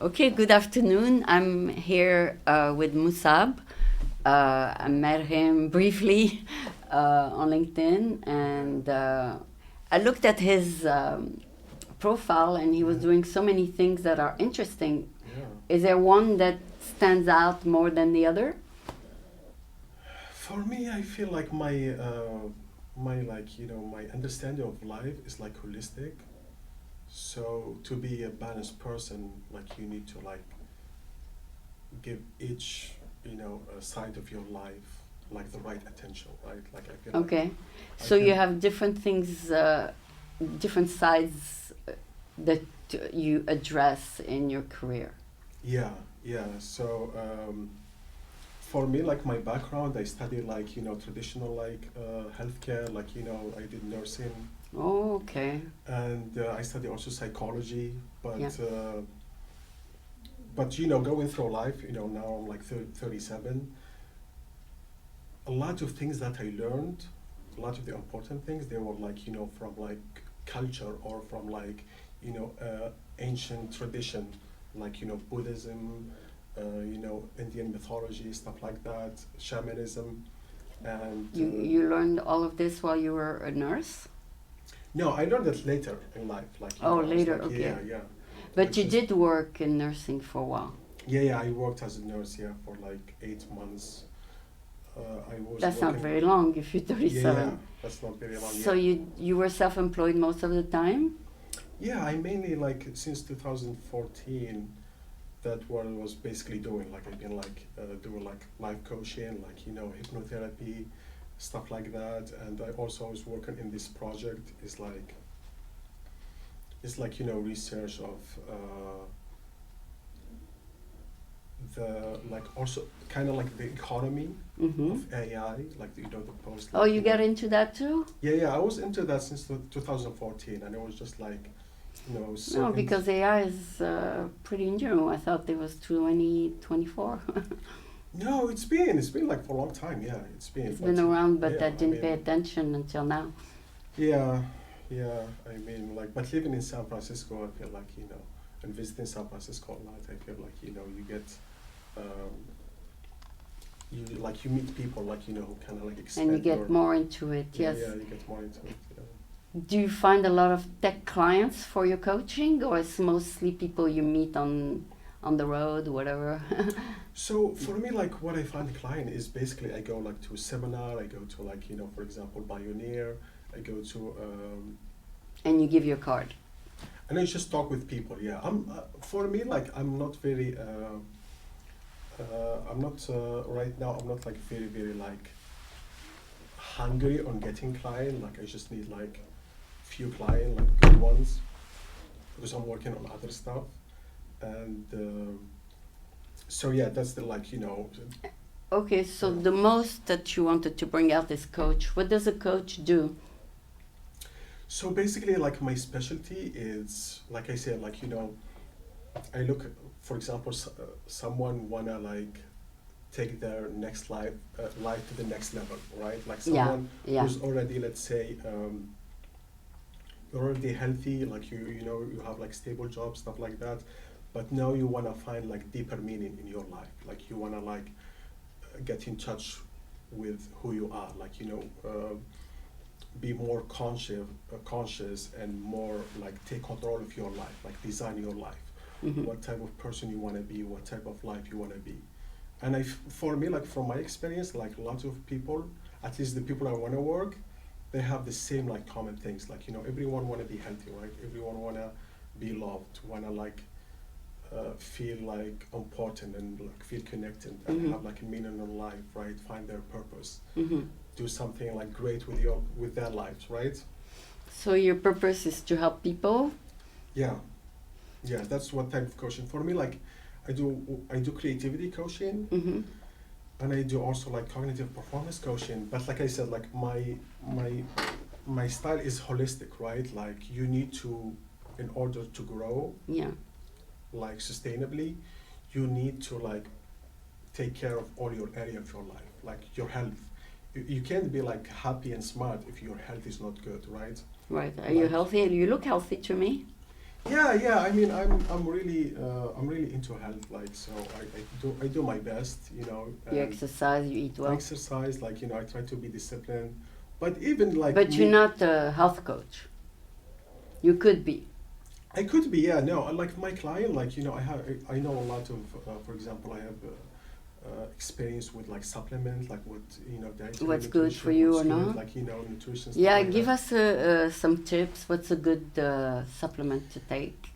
Okay, good afternoon. I'm here with Moussaab. I met him briefly on LinkedIn, and I looked at his profile, and he was Yeah, doing so many things that are interesting. yeah. Is there one that stands out more than the other? For me, I feel like my understanding of life is like holistic. So to be a balanced person, like you need to like give each side of your life like the right attention, right? Like I feel like Okay, I so you can. have different things, different sides that you address in your career. Yeah, yeah. So for me, like my background, I studied like traditional like healthcare, like I did nursing, Oh, okay, and I study also psychology, yeah. but going through life, now I'm like 37. A lot of things that I learned, a lot of the important things, they were like from like culture or from like ancient tradition, like Buddhism, Indian mythology, stuff like that, shamanism, and You learned all of this while you were a nurse? no, I learned it later in life. Like Oh, I was later, like, okay. yeah, yeah. But It's you just did work in nursing for a while. yeah, yeah. I worked as a nurse, yeah, for like 8 months. I was That's not working. very long if you're Yeah, yeah. 37. That's not very long. So Yeah, you were self-employed most of the time? yeah. I mainly like since 2014. That what I was basically doing. Like I've been like doing like life coaching, like hypnotherapy, stuff like that. And I also was working in this project. It's like research of the like also kind of like the economy Mm-hmm. of AI, like the post, Oh, like you got into that too? yeah, yeah. I was into that since 2014, and it was just like so No, because AI is pretty new. I thought it was 2024. no, it's been like for a long time. Yeah, it's been, It's been but around, but yeah, I I didn't pay mean, attention until now. yeah, yeah. I mean, like, but living in San Francisco, I feel like and visiting San Francisco a lot. I feel like you get um, you meet people like who kind of like And you expand get your more into it, yeah, yes. yeah. You get more into it. Yeah. Do you find a lot of tech clients for your coaching, or it's mostly people you meet on the road, whatever? So for me, like what I find client is basically I go like to a seminar, I go to like for example Pioneer, I go to And you give your card. and I just talk with people. Yeah, for me like I'm not right now. I'm not like very very like hungry on getting client. Like I just need like few client like good ones because I'm working on other stuff and. So yeah, that's the like Okay, so yeah. the most that you wanted to bring out is coach. What does a coach do? So basically, like my specialty is like I said, like I look, for example, someone wanna like take their next life to the next level, right? Like Yeah, someone yeah. who's already, let's say, you're already healthy, like you have like stable job, stuff like that, but now you wanna find like deeper meaning in your life, like you wanna like get in touch with who you are, like be more conscious and more like take control of your life, like design your life, Hmm. what type of person you want to be, what type of life you want to be. And for me, like from my experience, like lots of people, at least the people I want to work, they have the same like common things. Like everyone want to be healthy, right? Everyone want to be loved, want to like feel like important and like feel connected and Hmm. have like a meaning in life, right? Find their purpose, Hmm. do something like great with their lives, right? So your purpose is to help people? Yeah, yeah, that's what type of coaching for me. Like, I do creativity coaching, Hmm. and I do also like cognitive performance coaching. But like I said, like my style is holistic, right? Like you need to, in order to grow, Yeah. like sustainably, you need to like take care of all your area of your life, like your health. You can't be like happy and smart if your health is not good, right? Right. Are you Like healthy? You look healthy to me. Yeah. I mean, I'm really into health. Like, so I do my best, you know, You and exercise, you eat I well. exercise. Like, you know, I try to be disciplined. But even like But you're me, not a health coach. You could be. I could be, yeah. No, like my client, like, you know, I know a lot of, for example, I have experience with like supplement, like what, you know, dietary What's good for nutrition, you what's or good, not? like, you know, nutrition stuff Yeah, like give that. us some tips. What's a good supplement to take?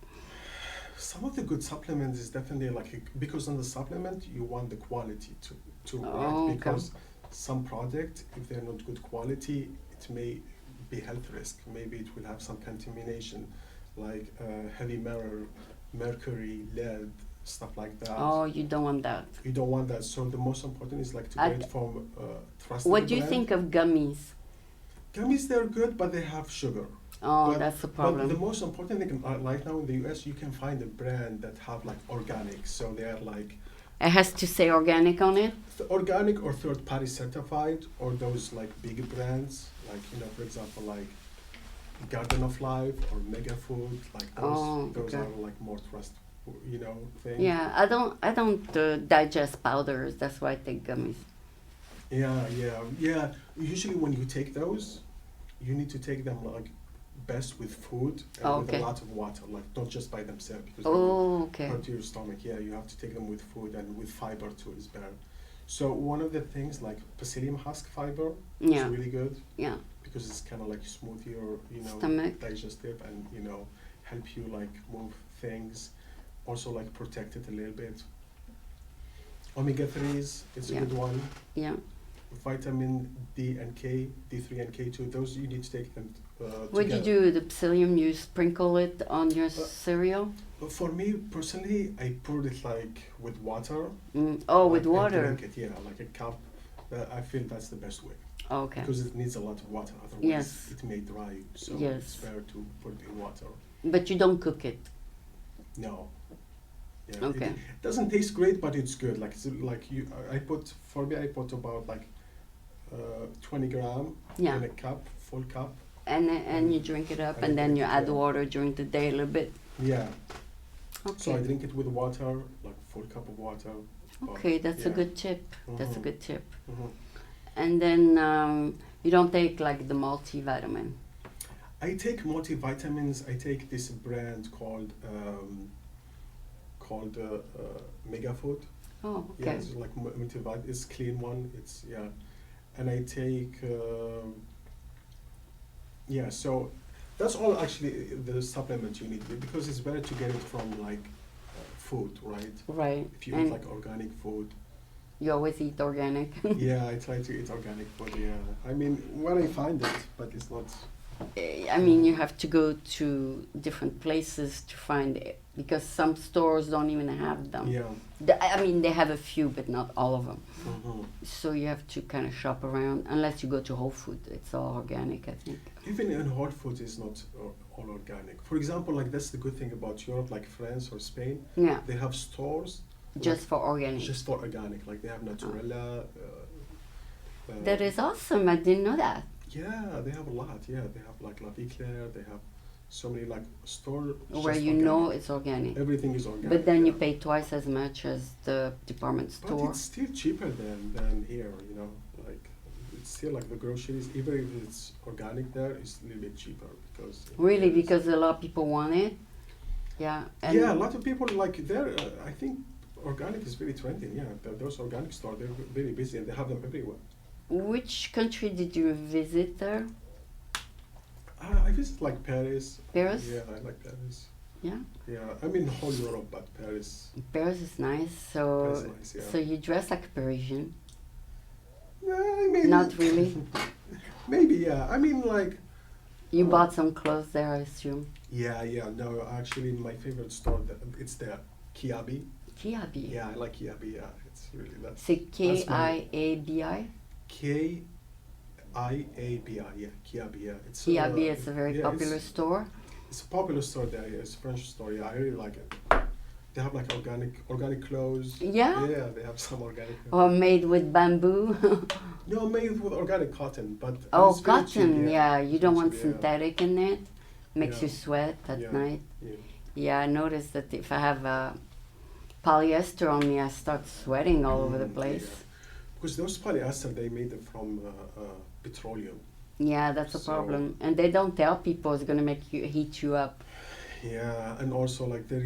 Some of the good supplements is definitely like because on the supplement you want the quality to right, Oh, okay. because some product, if they're not good quality, it may be health risk. Maybe it will have some contamination, like heavy mercury, lead, stuff like that. Oh, you don't want that. You don't want that. So the most important is like to I get it from trusted What do you brand. think of gummies? Gummies, they're good, but they have sugar. Oh, But- that's the But problem. the most important thing right now in the US, you can find a brand that have like organic. So they are like It has to say organic on it. organic or third party certified, or those like big brands, like, you know, for example, like Garden of Life or Mega Food, like those. Oh, Those okay. are like more trust, you know, thing. Yeah, I don't digest powders. That's why I take gummies. Yeah. Usually when you take those, you need to take them like best with food and Oh, with okay. a lot of water, like not just by themselves because they Oh, okay. hurt your stomach. Yeah, you have to take them with food and with fiber too is better. So one of the things like psyllium husk fiber Yeah, is really good yeah. because it's kind of like smooth your, you know, Stomach. digestive and, you know, help you like move things. Also like protect it a little bit. Omega 3s, it's a Yeah. good one. Yeah. Vitamin D and K, D3 and K2, those you need to take them What do you together. do with the psyllium? You sprinkle it on your cereal? But for me personally, I pour it like with water. Oh, with like, water. and drink it, yeah, like a cup. I feel that's the best way Okay. because it needs a lot of water. Otherwise, Yes. it may dry. So Yes. it's better to put it in water. But you don't cook it. No. Yeah, Okay. It doesn't taste great, but it's good. Like like you, I put for me, I put about like 20 gram Yeah. in a cup, full cup. And you drink it up, And and then you drink it, add yeah. water during the day a little bit. Yeah. So I Okay. drink it with water, like full cup of water. but Okay, that's a yeah. good tip. That's a Mhm. good tip. Mhm. And then you don't take like the multivitamin. I take multivitamins. I take this brand called Mega Food. Oh, Yeah, okay. it's like multivit. It's clean one. It's yeah, and I take yeah. So that's all actually the supplement you need because it's better to get it from like food, right? Right. If you And eat like organic food. you always eat organic. Yeah, I try to eat organic food. Yeah, I mean when I find it, but it's not. I mean, you have to go to different places to find it because some stores don't even have them. Yeah. I mean, they have a few, but not all of them. Mhm. So you have to kind of shop around, unless you go to Whole Food. It's all organic, I think. Even in Whole Foods is not all organic. For example, like that's the good thing about Europe, like France or Spain. Yeah, They have stores just for organic. just for organic. Like they have Naturella. That is awesome. I didn't know that. Yeah, they have a lot. Yeah, they have like La Vie Claire. They have so many like store Where just you organic. know it's organic. Everything is organic. But then you yeah. pay twice as much as the department But store. it's still cheaper than here. You know, like it's still like the groceries. Even if it's organic, there it's a little bit cheaper because. Really, it's- because a lot of people want it. Yeah. And yeah, a lot of people like there. I think organic is very trending. Yeah, those organic stores they're very busy and they have them everywhere. Which country did you visit there? I visit like Paris. Paris? Yeah, I like Paris. Yeah. Yeah, I mean whole Europe, but Paris. Paris is nice. Paris So, is nice. Yeah. so you dress like a Parisian? Maybe. Not really. Maybe yeah. I mean like. You Oh. bought some clothes there, I assume. Yeah. No, actually, my favorite store it's there, Kiabi. Kiabi. Yeah, I like Kiabi. Yeah, it's really that's C'est Kiabi. K I A B I. Yeah, Kiabi. Yeah, it's Kiabi is a very yeah, popular store. It's a popular store there. Yeah, it's a French store. Yeah, I really like it. They have like organic clothes. Yeah? Yeah, they have some organic. Or made with bamboo. No, made with organic cotton, but Oh, it's very cheap, cotton. Yeah, you don't Very want cheap, yeah. synthetic in it. Makes Yeah. you sweat at Yeah. night. Yeah. Yeah, I noticed that if I have polyester on me, I start sweating all over the place. Yeah. Because those polyester, they made it from petroleum. Yeah, that's a So- problem. And they don't tell people it's going to make you heat you up. Yeah, and also like there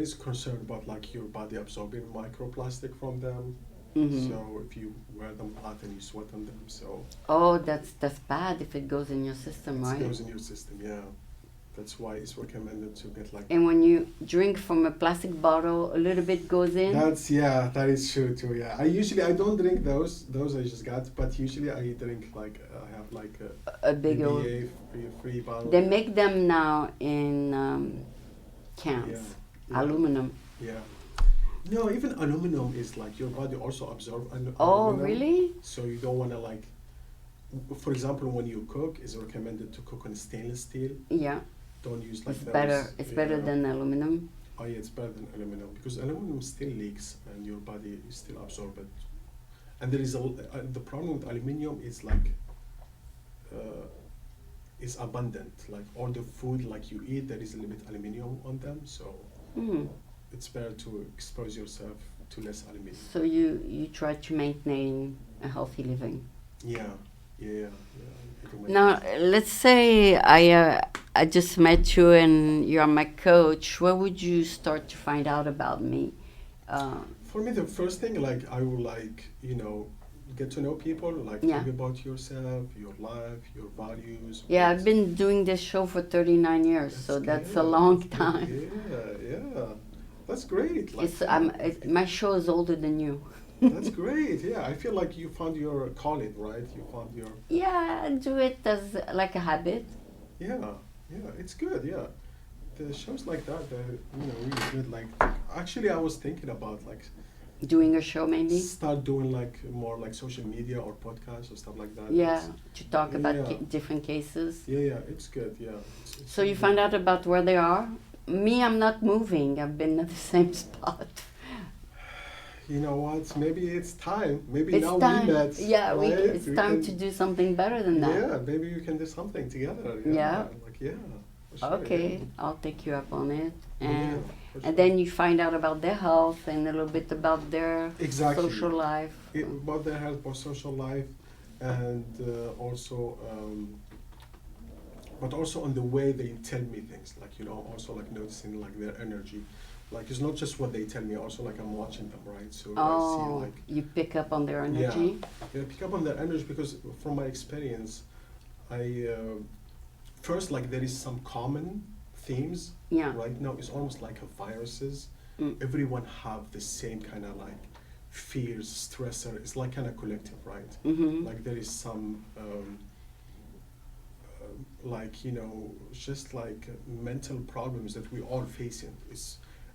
is concern about like your body absorbing microplastic from them. Hmm. So if you wear them flat and you sweat on them, so Oh, that's bad if it goes in your system, it right? goes in your system. Yeah, that's why it's recommended to get like. And when you drink from a plastic bottle, a little bit goes in. That is true too. Yeah, I don't drink those I just got, but usually I drink like I have like A big old. BBA free bottle. They make them now in cans, Yeah. aluminum. Yeah. No, even aluminum is like your body also absorb Oh, aluminum. really? So you don't want to like, for example, when you cook, it's recommended to cook on stainless steel. Yeah, Don't use like it's those. better. It's better Yeah. than aluminum. Oh yeah, it's better than aluminum because aluminum still leaks and your body still absorb it. And there is the problem with aluminum is like is abundant. Like all the food like you eat, there is a limit aluminum on them. So Mm. it's better to expose yourself to less aluminum. So you try to maintain a healthy living. Yeah. I do my Now, best. let's say I just met you and you're my coach. Where would you start to find out about me? For me, the first thing, like, I will, like, get to know people, like, Yeah. tell me about yourself, your life, your values. Yeah, what- I've been doing this show for 39 years, so that's a good, long that's good. time. Yeah. That's great. Like, My show is older than you. that's great. Yeah, I feel like you found your calling, right? You found your. Yeah, I do it as like a habit. Yeah, it's good. Yeah, the shows like that, they're really good. Like, actually, I was thinking about like Doing a show maybe. start doing like more like social media or podcasts or stuff like that. Yeah, It's- to talk about Yeah. different cases. Yeah, it's good. Yeah. It's So you really find good. out about where they are. Me, I'm not moving. I've been at the same spot. You know what? Maybe it's time. Maybe It's now time. we met. Yeah, right? it's We time can- to do something better than that. Yeah, maybe we can do something together. Yeah. Like for sure, Okay, yeah. I'll take you up on it, Yeah, and for and sure. then you find out about their health and a little bit about their Exactly. social life. About their health or social life, and also, but also on the way they tell me things. Like also like noticing like their energy. Like it's not just what they tell me. Also like I'm watching them, right? So I see Oh, like you pick up on their energy. pick up on their energy because from my experience, I first like there is some common themes. Yeah. Right now it's almost like a viruses. Mm. Everyone have the same kind of like fears, stressor. It's like kind of collective, right? Mm-hmm. Like there is some like just like mental problems that we all facing.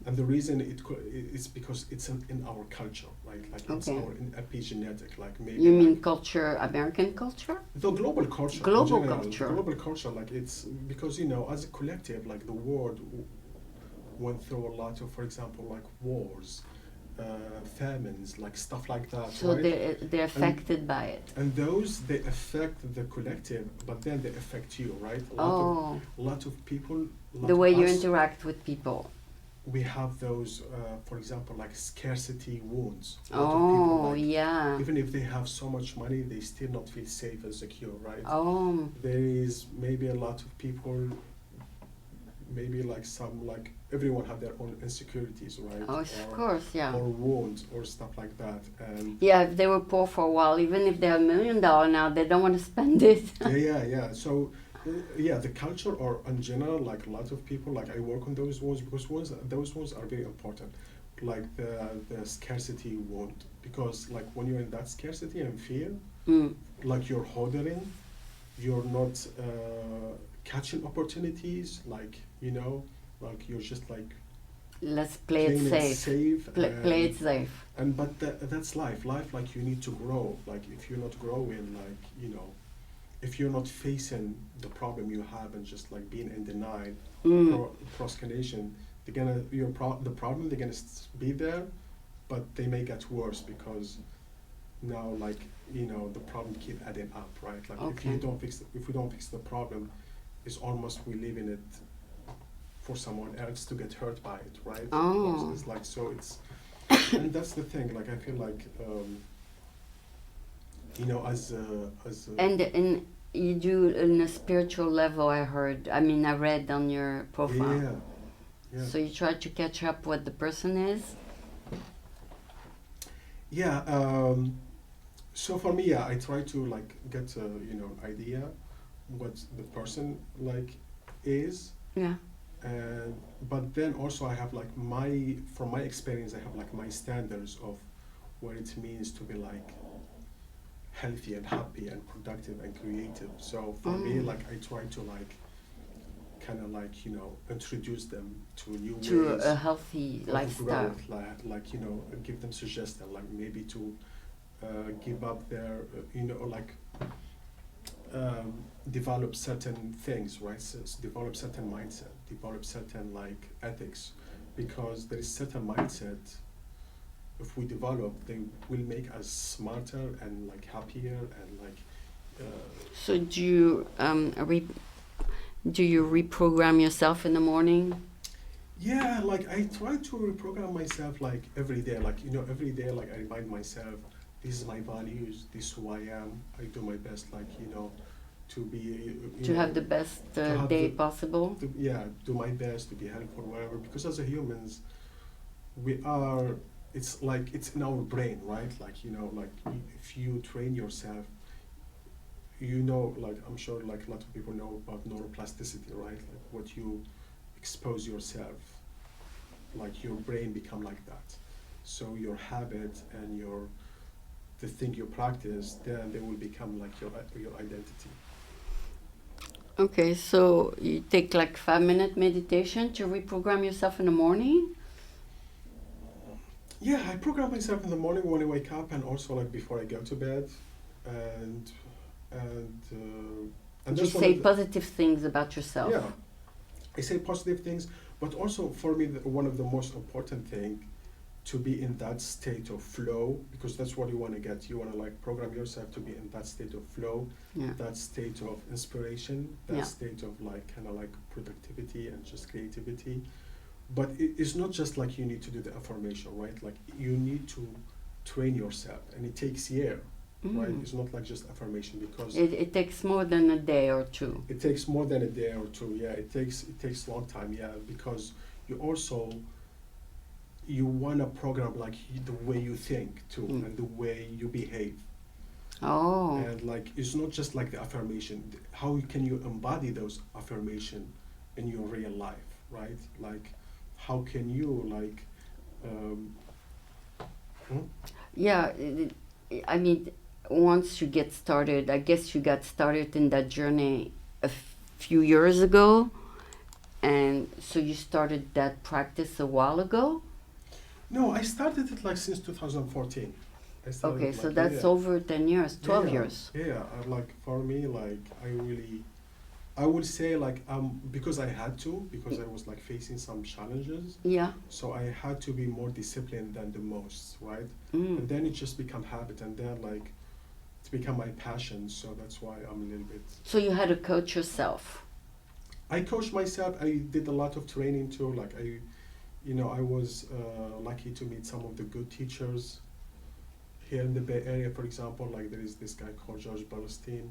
And the reason it's because it's in our culture, right? Like it's Okay. our epigenetic, like maybe. You mean like culture, American culture? the global culture? in Global general, culture. Global culture, like it's because as a collective, like the world went through a lot of, for example, like wars, famines, like stuff like that. So right? they're affected by it. And those they affect the collective, but then they affect you, right? Oh, A lot of people. the way you us, interact with people. We have those, for example, like scarcity wounds. A lot of people, Oh, like, yeah. even if they have so much money, they still not feel safe and secure, right? Oh, There is maybe a lot of people, maybe like some, like everyone have their own insecurities, right? oh, of course, yeah. Or wounds or stuff like that. And Yeah, if they were poor for a while, even if they have $1 million now, they don't want to spend it. yeah. So, the culture or in general, like a lot of people, like I work on those wounds because those wounds are very important. Like the scarcity wound, because like when you're in that scarcity and fear, Mm. like you're hoarding, you're not catching opportunities, like like you're just like Let's play it playing it safe. safe. Play it safe. But that's life. Life, like you need to grow. Like if you're not growing, like if you're not facing the problem you have and just like being in denial, procrastination, the problem they're gonna be there, but they may get worse because now like the problem keep adding up, right? Like Okay. if we don't fix the problem, it's almost we live in it for someone else to get hurt by it, right? Oh. Also, it's like, so it's, and that's the thing. Like I feel like, you know, as a, And you do in a spiritual level, I heard. I mean, I read on your profile. yeah, yeah. So you try to catch up what the person is? Yeah. So for me, yeah, I try to like get a, you know, idea what the person like is, Yeah. and but then also I have like my, from my experience, I have like my standards of what it means to be like healthy and happy and productive and creative. So for me, like I try to like kind of like, you know, introduce them to new To ways a healthy of lifestyle. growth, like you know, give them suggestions, like maybe to give up their, you know, like develop certain things, right? So develop certain mindset, develop certain like ethics, because there is certain mindset. If we develop, they will make us smarter and like happier and like. So do you reprogram yourself in the morning? Yeah, like I try to reprogram myself like every day, like you know, every day like I remind myself, this is my values, this is who I am. I do my best, like you know, to be you To know, have the best have day the- possible? to, yeah, do my best to be helpful, whatever. Because as a humans, we are. It's like it's in our brain, right? Like you know, like if you train yourself, you know, like I'm sure like a lot of people know about neuroplasticity, right? Like what you expose yourself, like your brain become like that. So your habit and your the thing you practice, then they will become like your identity. Okay, so you take like 5 minute meditation to reprogram yourself in the morning? Yeah, I program myself in the morning when I wake up, and also like before I go to bed, and and and You that's one say of the, positive things about yourself. yeah, I say positive things, but also for me one of the most important thing to be in that state of flow, because that's what you want to get. You want to like program yourself to be in that state of flow, Yeah. that state of inspiration, that Yeah. state of like kind of like productivity and just creativity. But it's not just like you need to do the affirmation, right? Like you need to train yourself, and it takes year, right? Mm. It's not like just affirmation, because It takes more than a day or two. it takes more than a day or two. Yeah, it takes a long time. Yeah, because you also you want to program like the way you think too, and the way you behave. Oh. And like it's not just like the affirmation. How can you embody those affirmation in your real life, right? Like how can you like Yeah, I mean, once you get started, I guess you got started in that journey a few years ago, and so you started that practice a while ago. No, I started it like since 2014. I started Okay, it, so like, that's over 10 years, 12 years. Yeah, like for me, like I would say like because I had to, because I was like facing some challenges, Yeah. so I had to be more disciplined than the most, right? Mm. And then it just become habit, and then like it's become my passion. So that's why I'm a little bit. So you had to coach yourself. I coached myself. I did a lot of training too. Like I was lucky to meet some of the good teachers here in the Bay Area. For example, like there is this guy called George Bernstein.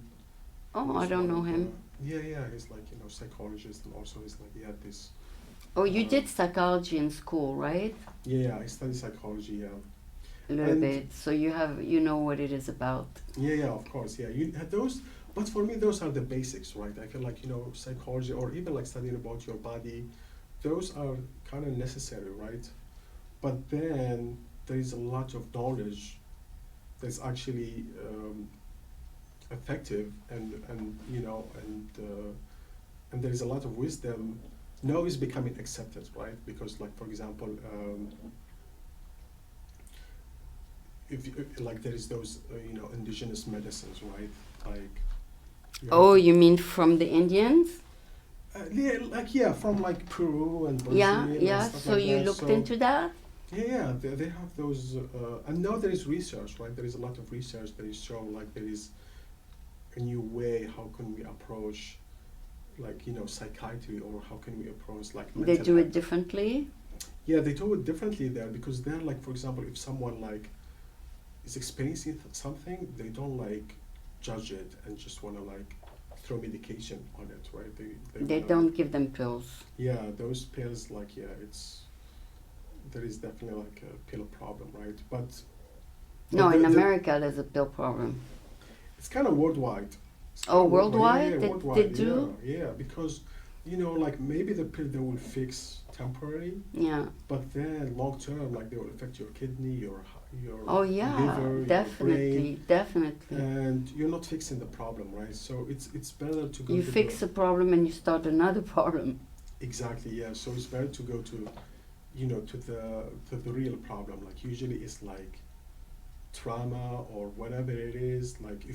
Oh, I don't know him. Yeah, he's like psychologist, and also he's like he had this. Oh, you did psychology in school, right? Yeah, I studied psychology. Yeah. A little And- bit. So you know what it is about. Yeah, of course. Yeah, you had those, but for me, those are the basics, right? I feel like psychology, or even like studying about your body, those are kind of necessary, right? But then there is a lot of knowledge that's actually effective, and there is a lot of wisdom now is becoming accepted, right? Because like for example, like there is those indigenous medicines, right? Like Oh, you mean from the Indians? from like Peru and Brazil Yeah, and yeah. stuff So like you that. looked So, into that? yeah, they have those, and now there is research, right? There is a lot of research that is showing like there is a new way how can we approach like psychiatry, or how can we approach like They mental do it health. differently. Yeah, they do it differently there, because they're like, for example, if someone like is experiencing something, they don't like judge it and just want to like throw medication on it, right? They wanna, don't give them pills. yeah, those pills, like, yeah, there is definitely like a pill problem, right? No, But in America there's a pill problem. it's kind of worldwide. It's Oh, kind of worldwide. Yeah, worldwide? yeah, They worldwide. do? Yeah, because like maybe the pill they will fix temporary, Yeah. but then long term, like they will affect your kidney, your Oh, yeah, liver, your brain, definitely. and you're not fixing the problem, right? So it's better to go You to fix a problem and you start another problem. exactly, yeah. So it's better to go to to the real problem. Like usually it's like trauma or whatever it is. Like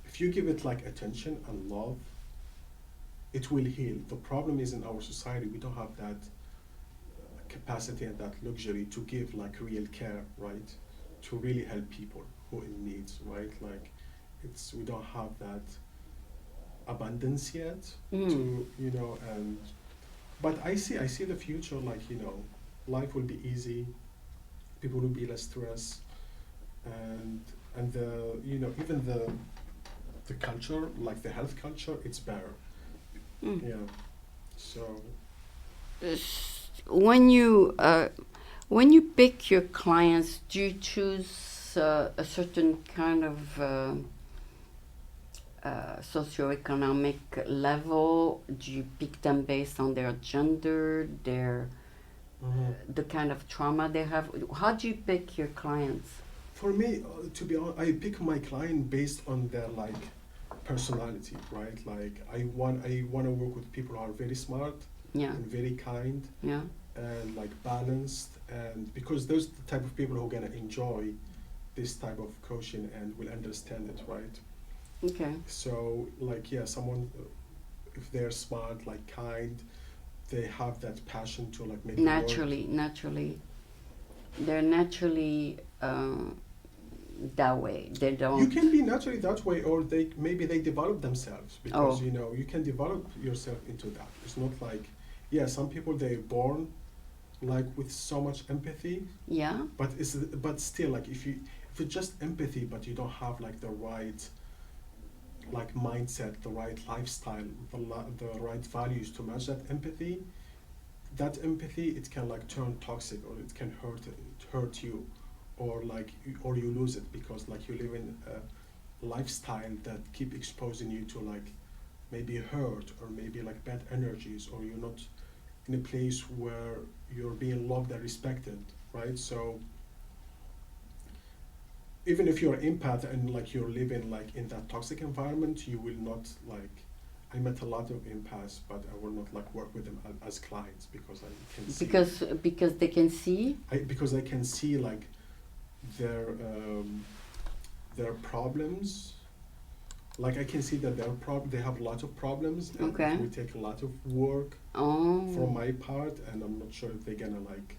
if you give it like attention and love, it will heal. The problem is in our society we don't have that capacity and that luxury to give like real care, right? To really help people who in needs, right? Like we don't have that abundance yet to and but I see the future, like life will be easy, people will be less stress, and the even the culture, like the health culture, it's better. Mm. Yeah. So When you pick your clients, do you choose a certain kind of socioeconomic level? Do you pick them based on their gender, the kind of trauma they have? How do you pick your clients? for me, to be honest, I pick my client based on their like personality, right? Like I want to work with people who are very smart Yeah, and very kind yeah. and like balanced, and because those the type of people who are gonna enjoy this type of coaching and will understand it, right? Okay. So like, yeah, someone if they're smart, like kind, they have that passion to like make the world. Naturally, they're naturally that way. They You don't. can be naturally that way, or maybe they develop themselves, because Oh. you can develop yourself into that. It's not like, yeah, some people they're born like with so much empathy, Yeah. but still, like if it's just empathy, but you don't have like the right like mindset, the right lifestyle, the right values to match that empathy, it can like turn toxic, or it can hurt you, or like or you lose it, because like you live in a lifestyle that keep exposing you to like maybe hurt, or maybe like bad energies, or you're not in a place where you're being loved and respected, right? So even if you're an empath and like you're living like in that toxic environment, you will not like. I met a lot of empaths, but I will not like work with them as clients, because I can see Because they can see. because I can see like their problems. Like I can see that they have a lot of problems, and Okay. it will take a lot of work Oh. from my part, and I'm not sure if they're gonna like.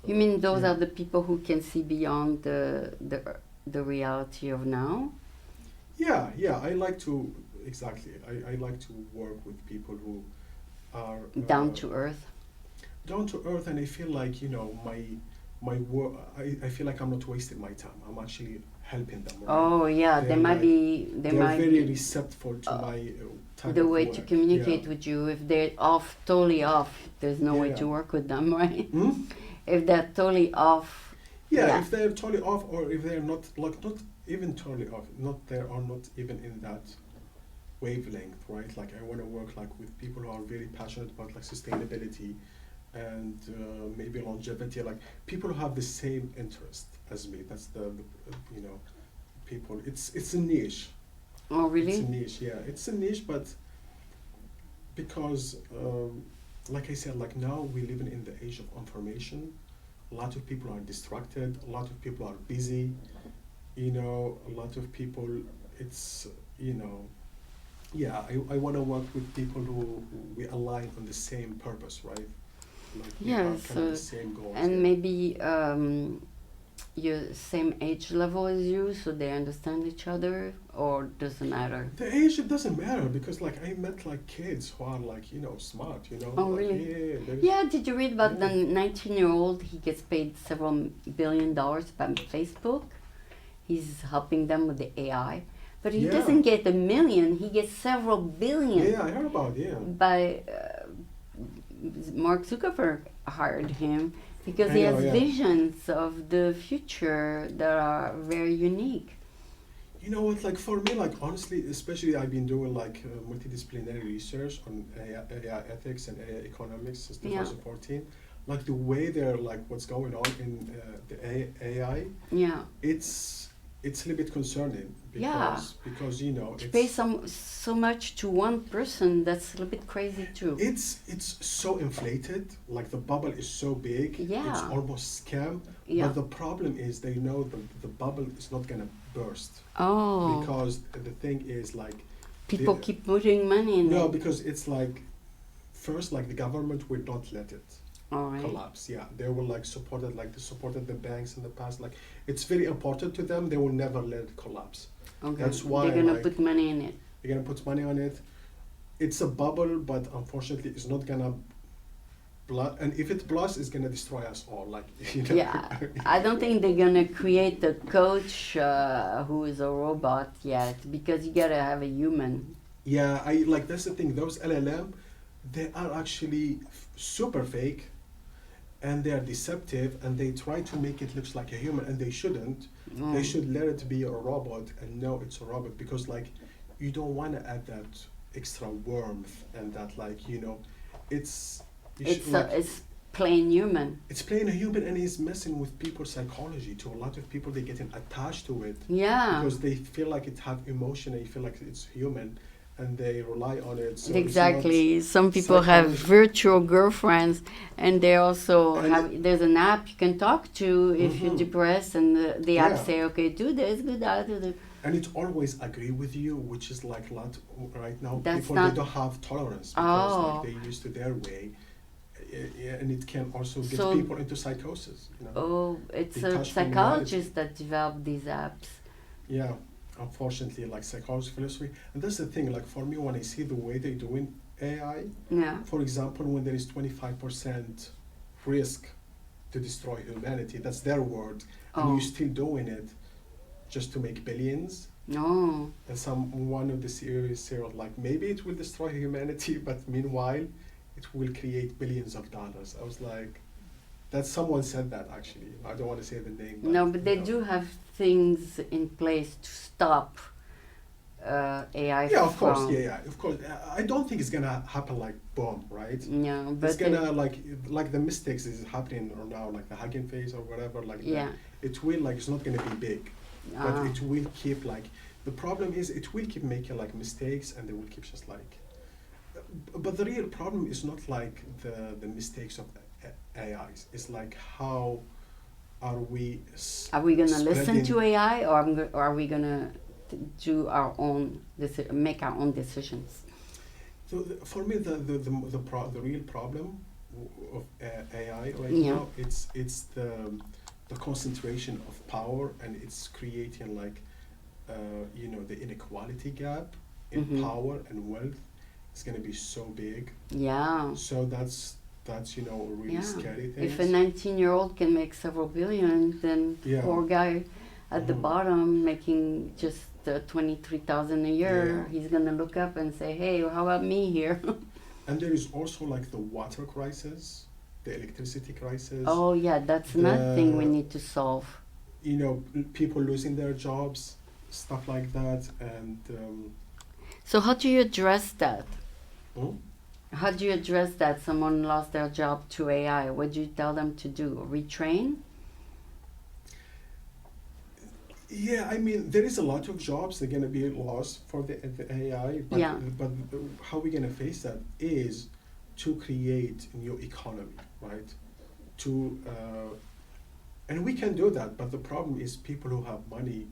You mean those yeah. are the people who can see beyond the reality of now? Yeah, I like to exactly. I like to work with people who are Down to earth. down to earth, and I feel like my work. I feel like I'm not wasting my time. I'm actually helping them. Right? Oh yeah, They're they might like- be. They're very receptive to my type the of way work. to communicate Yeah. with you. If they're totally off, there's no way Yeah. to work with them, right? Hmm? If they're totally off. Yeah, Yeah. if they're totally off, or if they're not even totally off, they are not even in that wavelength, right? Like I want to work like with people who are very passionate about like sustainability and maybe longevity, like people who have the same interest as me. That's the people. It's a niche. Oh It's a really? niche, yeah. It's a niche, but because, like I said, like now we live in the age of information. A lot of people are distracted. A lot of people are busy. A lot of people. It's yeah. I want to work with people who we align on the same purpose, right? Like we have Yes, kind of the same goals. and yeah. maybe your same age level as you, so they understand each other, or doesn't matter? The age, it doesn't matter because like I met like kids who are like, smart, Oh, like really? yeah, there's, Yeah, did you read about the yeah. 19-year-old? He gets paid several $1 billion by Facebook. He's helping them with the AI. But he Yeah. doesn't get a million, he gets several billion. Yeah, I heard about it, yeah. By Mark Zuckerberg hired him because I he know, has yeah. visions of the future that are very unique. You know what, like for me, like honestly, especially I've been doing like multidisciplinary research on AI ethics and AI economics since Yeah. 2014. Like the way they're like what's going on in the AI, Yeah. it's a little bit concerning Yeah. because To pay so much to one person, that's a little bit crazy too. it's so inflated, like the bubble is so big, it's Yeah. almost scam. Yeah. But the problem is they know the bubble is not gonna burst Oh, because the thing is like people the- keep putting money in no, it. because it's like first like the government will not let it All right. collapse. Yeah, they will like support it, like they supported the banks in the past. Like it's very important to them. They will never let it collapse. Okay. That's why They're gonna like, put money in it. they're gonna put money on it. It's a bubble, but unfortunately, it's not gonna. And if it blasts, it's gonna destroy us all. Like Yeah, I don't think they're gonna create a coach who is a robot yet, because you gotta have a human. Yeah, I like that's the thing. Those LLM, they are actually super fake, and they are deceptive, and they try to make it looks like a human, and they shouldn't. Mm. They should let it be a robot and know it's a robot because like, you don't want to add that extra warmth and that like it's. You It's should, like, it's plain human. it's playing a human and he's messing with people's psychology too. A lot of people they getting attached to it Yeah, because they feel like it have emotion and you feel like it's human and they rely on it. So exactly. Some people have psychology. virtual girlfriends, and they also And have. There's an app you can talk to if you're Mhm. depressed, and the app Yeah. say, "Okay, do this, do that, do this." And it always agree with you, which is like a lot right now. That's People not- they don't have tolerance because Oh. like they used to their way, and it can also get So- people into psychosis. Oh, it's a Detached from psychologist that developed these apps. Yeah, unfortunately, like psychology, philosophy, and that's the thing. Like for me, when I see the way they doing AI, Yeah. for example, when there is 25% risk to destroy humanity, that's their word, and Oh. you're still doing it just to make billions. No. And one of the series said like maybe it will destroy humanity, but meanwhile, it will create billions of dollars. I was like, that someone said that actually. I don't want to say the name. No, but they do have things in place to stop AI Yeah, of course. from. Yeah, of course. I don't think it's gonna happen like boom, right? Yeah, but It's gonna like the mistakes is happening or now, like the Hugging Face or whatever. Like yeah. it will like it's not gonna be big, but Ah. it will keep like the problem is it will keep making like mistakes and they will keep just like. But the real problem is not like the mistakes of AIs. It's like how are we? Are we gonna listen spreading- to AI, or are we gonna do our own make our own decisions? So for me, the real problem of AI right Yeah. now it's the concentration of power and it's creating like the inequality gap in Mhm. power and wealth. It's gonna be so big. Yeah. So that's a really Yeah. scary thing. If a 19-year-old can make several billion, then Yeah. poor guy at the Mhm. bottom making just 23,000 a year, Yeah. he's gonna look up and say, "Hey, how about me here?" And there is also like the water crisis, the electricity crisis. Oh yeah, that's another thing we The- need to solve. People losing their jobs, stuff like that, and. So how do you address that? Hmm? How do you address that? Someone lost their job to AI. What do you tell them to do? Retrain? Yeah, I mean, there is a lot of jobs that are going to be lost for the AI, but, Yeah. but how we're going to face that is to create a new economy, right? And we can do that, but the problem is people who have money,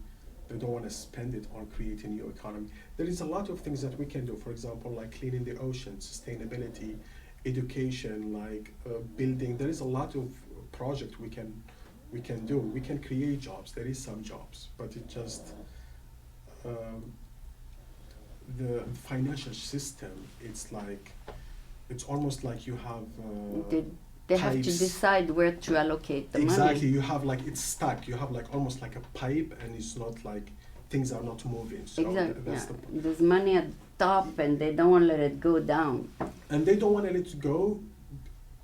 they don't want to spend it on creating a new economy. There is a lot of things that we can do, for example, like cleaning the ocean, sustainability, education, like building. There is a lot of projects we can we can do. We can create jobs. There is some jobs, but it just um, the financial system. It's almost like you have They, they have to pipes. decide where to allocate the Exactly, money. you have like it's stuck. You have like almost like a pipe, and it's not like things are not moving. So Exactly. that's Yeah. the There's money at the top, and they don't want to let it go down. and they don't want to let it go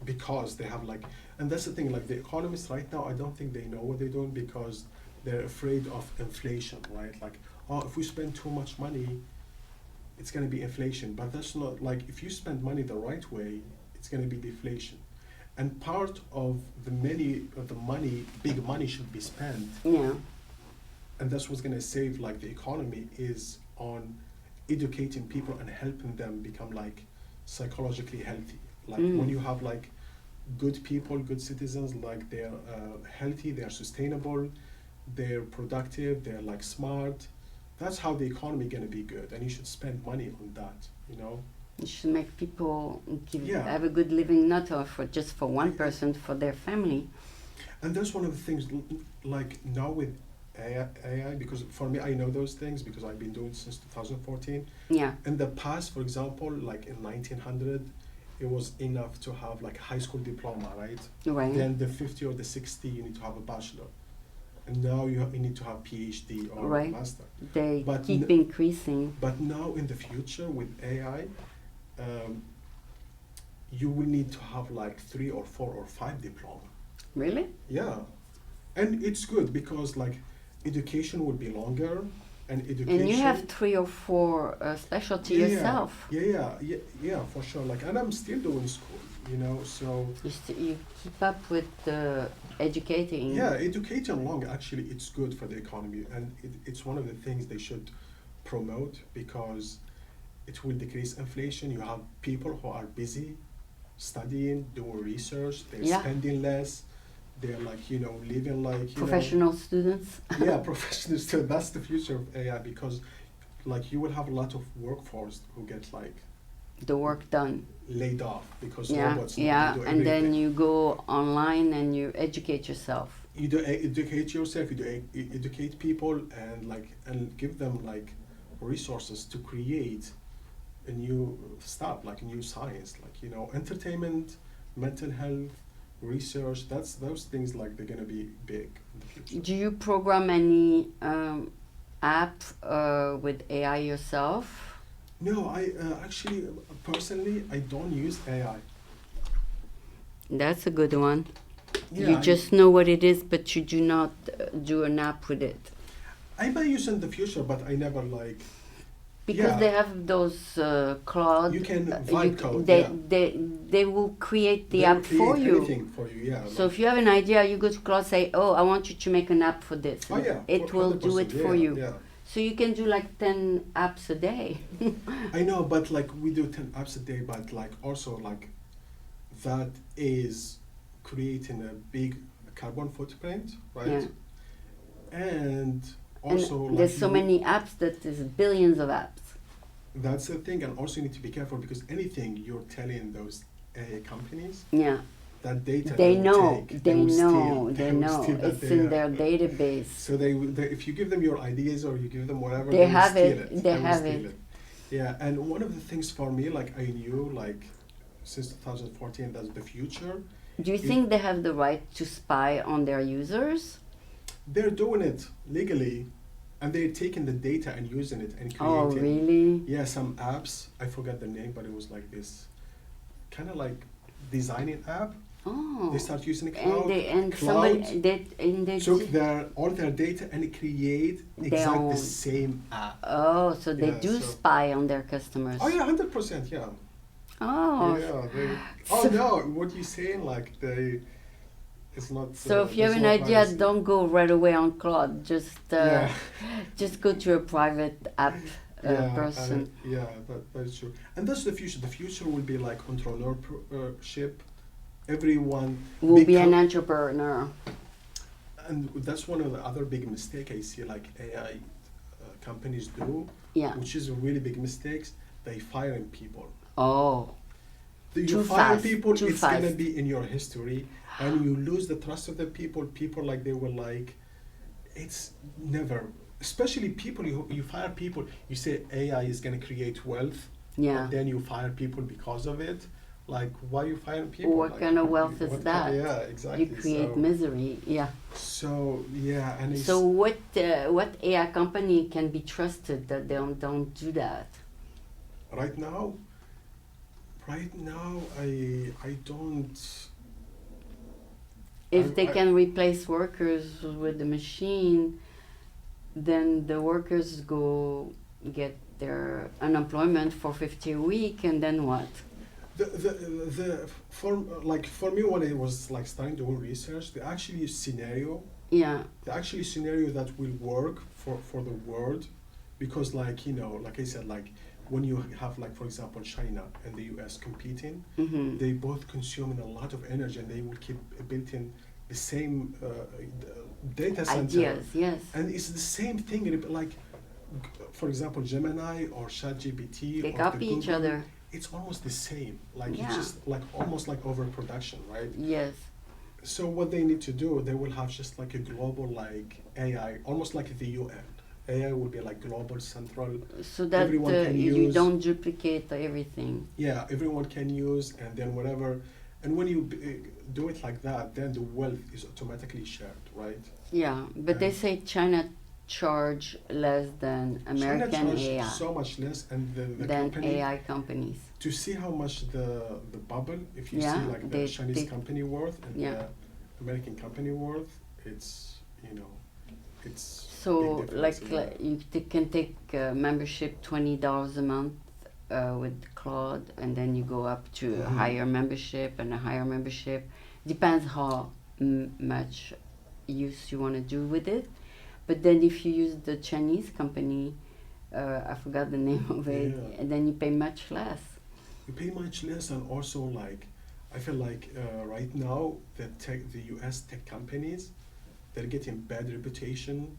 because they have like, and that's the thing, like the economists right now, I don't think they know what they're doing because they're afraid of inflation, right? Like, oh, if we spend too much money, it's going to be inflation. But that's not, like, if you spend money the right way, it's going to be deflation. And part of the money, big money should be spent, Yeah. and that's what's going to save like the economy, is on educating people and helping them become like psychologically healthy. Like when you have like good people, good citizens, like they're healthy, they're sustainable, they're productive, they're like smart, that's how the economy gonna be good, and you should spend money on that, you know. You should make people Yeah. have a good living, not for just for one person, for their family. And that's one of the things, like now with AI, because for me, I know those things because I've been doing it since 2014. Yeah. In the past, for example, like in 1900, it was enough to have like high school diploma, right? Right. Then the 50 or the 60, you need to have a bachelor. And now you need to have PhD or Right. master. They But keep increasing. But now in the future with AI, you will need to have like 3 or 4 or 5 diploma. Really? Yeah, and it's good because like education will be longer, and education. And you have 3 or 4 specialty yourself. Yeah, for sure. Like, and I'm still doing school, you know. So You keep up with the educating. yeah, educating long actually it's good for the economy, and it's one of the things they should promote because it will decrease inflation. You have people who are busy studying, doing research, they're Yeah. spending less, they're like, you know, living like, you Professional students. know. Yeah, professional students, that's the future of AI because like you will have a lot of workforce who get like The work done. laid off because Yeah, robots now yeah. do And then everything. you go online and you educate yourself. You do educate yourself, you do educate people and like and give them like resources to create a new stuff, like new science, like, you know, entertainment, mental health, research, those things like they're gonna be big in the future. Do you program any app with AI yourself? No, I actually personally I don't use AI. That's a good one. Yeah, You just know what it is, but you do not do an app with it. I may use in the future, but I never like. Because Yeah. they have those Claude. You can you vibe c- code, they, yeah. they will create the They app will for create you. anything for you, yeah. So if you have an idea, you go to Claude, say, "Oh, I want you to make an app for this." Oh yeah, It will do it 100%, for yeah, you. Yeah. So you can do like 10 apps a day. I know, but like we do 10 apps a day, but like also like that is creating a big carbon footprint, right? Yeah. And And also like there's so you- many apps that there's billions of apps. That's the thing, and also you need to be careful because anything you're telling those AI companies, Yeah. that data They will know, take, they will know, steal, they will know. steal that It's in data. their database. So if you give them your ideas or you give them whatever, They will have steal it, it. they will have steal it. Yeah, and one of the things for me, like I knew, like since 2014, that's the future. Do you think they have the right to spy on their users? They're doing it legally, and they're taking the data and using it and creating. Oh, really? Yeah, some apps. I forgot the name, but it was like this, kind of like designing app. Oh. They start using And they and cloud somebody they took all their data and create Their exactly own. the same app. Oh, so they Yeah, do so- spy on their customers. Oh yeah, 100%. Yeah. Oh. Yeah. Oh So- no, what you saying? Like they, it's not. So if you have there's an no idea, privacy. don't go right away on Claude. Yeah. Just go to a private app person. Yeah, that's true. And that's the future. The future will be like entrepreneurship. Everyone Will be an become- entrepreneur. And that's one of the other big mistake I see like AI companies do, Yeah. which is a really big mistakes. They firing people. Oh. You Too fire fast, people, too it's gonna fast. be in your history, and you lose the trust of the people. People like they will like, it's never. Especially people, you fire people. You say AI is gonna create wealth, Yeah. but then you fire people because of it. Like, why you firing people? What Like, kind of wealth is what that? yeah, You exactly. create misery. Yeah. So yeah, and it's So what AI company can be trusted that they don't do that? right now. Right now, I don't. If they I can replace workers with the machine, then the workers go get their unemployment for 50 a week, and then what? the for like for me when I was like starting doing research, Yeah. the actually scenario that will work for the world, because like like I said, like when you have like for example China and the U.S. competing, Mm-hmm. they both consuming a lot of energy and they will keep building the same data center, Ideas, yes. and it's the same thing like for example Gemini or ChatGPT They or the copy each Google, other. it's almost the same. Like it's Yeah. just like almost like overproduction, right? Yes. So what they need to do, they will have just like a global like AI, almost like the UN. AI will be like global central. So that Everyone can you use. don't duplicate everything. Yeah, everyone can use, and then whatever. And when you do it like that, then the wealth is automatically shared, right? Yeah, but they And say China charge less than China American charge AI, so much less, and the than company AI companies. to see how much the bubble, if you Yeah, see like the Chinese they company worth and yeah. the American company worth, it's it's big So difference. like you can take membership $20 a month with Claude, and then you go up to a Mhm. higher membership and a higher membership. Depends how much use you want to do with it. But then if you use the Chinese company, I forgot the name of it, Yeah. and then you pay much less. You pay much less, and also like I feel like right now the U.S. tech companies, they're getting bad reputation.